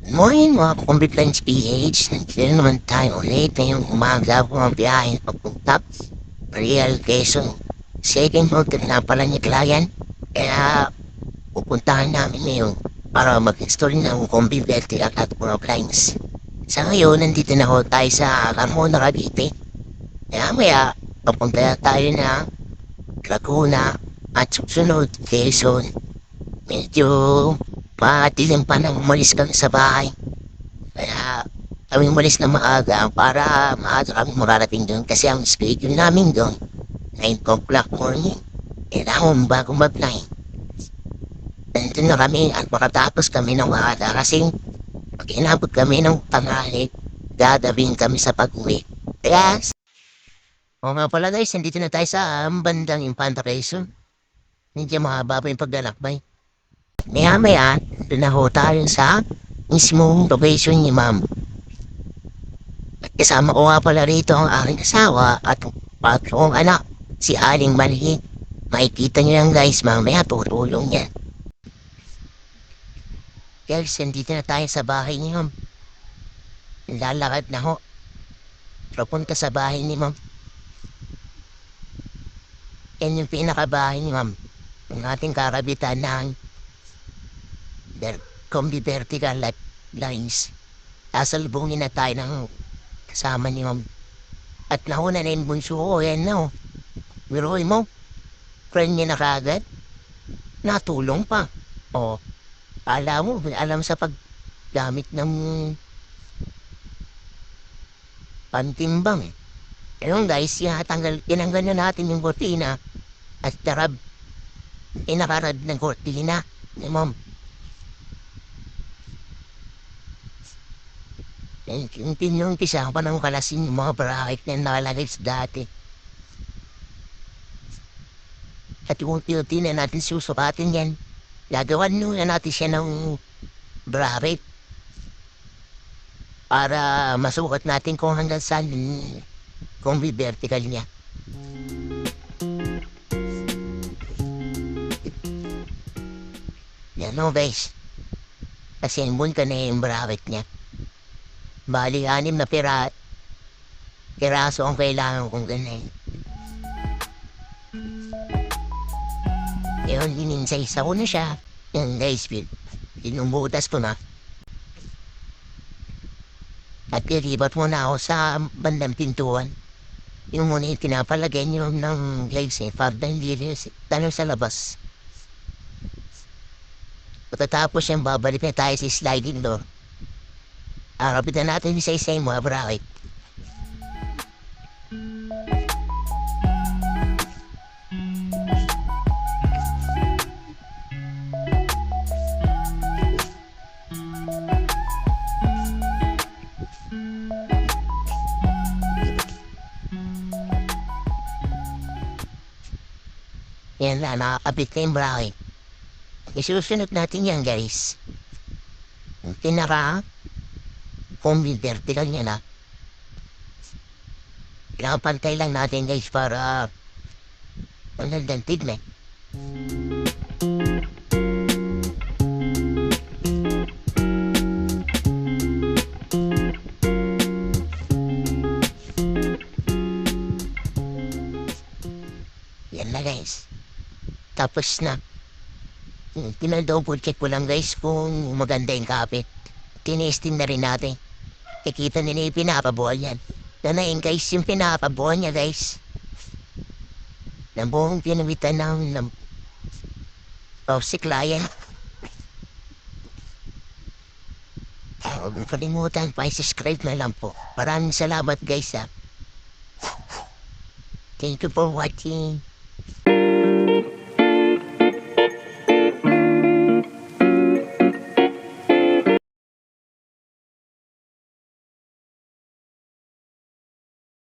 Morning mga Combiplans PH. Nandiyan naman tayo ulit ngayong umaga po ang biyahe papunta Real Quezon. Second order na pala ni client. Kaya pupuntahan namin ngayon para mag-install ng Combi Vertical at Pro Lines. Sa ngayon, nandito na ho tayo sa Carmona, Cavite. Kaya maya, papunta tayo na Laguna at susunod Quezon. Medyo matilim pa nang umalis kami sa bahay. Kaya kami umalis na maaga para maaga kami mararating doon kasi ang schedule namin doon 9 o'clock morning. Kailangan bago mag-9. Nandun na kami at makatapos kami ng maaga kasi pag inabot kami ng tanghali, dadabing kami sa pag-uwi. Kaya, o nga pala guys, nandito na tayo sa bandang Infanta Quezon. Medyo mahaba pa yung paglalakbay. Maya-maya, doon na ho tayo sa mismong location ni ma'am. At kasama ko nga pala rito ang aking asawa at patrong anak, si Aling Maliit. Makikita niyo lang guys, mamaya tutulong niya. Guys, nandito na tayo sa bahay ni ma'am. Lalakad na ho. Papunta sa bahay ni ma'am. Yan yung pinakabahay ni ma'am. Ang ating karabitan ng Combi Vertical Lines. Sasalubungin na tayo ng kasama ni ma'am. At nauna na yung bunso ko, yan na. Biroy mo, friend niya na kagad. Natulong pa. O, alam sa paggamit ng pantimbang eh. Ayun guys, tinanggal na natin yung kortina at tarab, inakarad ng kortina ni ma'am. Yung pinumpisa pa ng kalasin yung mga bracket na nakalagay sa dati. At yung unti-unti na natin susukatin yan. Gagawan nyo na natin siya ng bracket. Para masukat natin kung hanggang saan kung vertical niya. Yan o guys. Kasi yung ka na yung bracket niya. Bali, 6 na piraso ang kailangan kong ganyan. Yun, ininsaysa ko na siya. Yan guys, inumutas ko na. At ilibat mo na ako sa bandang pintuan. Yung muna yung pinapalagay nyo ng legs eh, para hindi tanong sa labas. Pagkatapos yan, babalik na tayo sa sliding door. Kapit na natin isa-isa yung mga bracket. Yan na, nakakabit na yung bracket. Isusunod natin yan guys. Combi vertical niya na. Pinapantay lang natin guys para nagdantid na. Yan na guys. Tapos na. Pinadouble check ko lang guys kung maganda yung kapit. Tinesting na rin natin. Kikita nila yung pinapabuhan yan. Nanayin guys yung pinapabuhan niya guys. Nang buong pinamitan ng si client. Huwag mong kalimutan, pa-subscribe na lang po. Maraming salamat guys ha. Thank you for watching.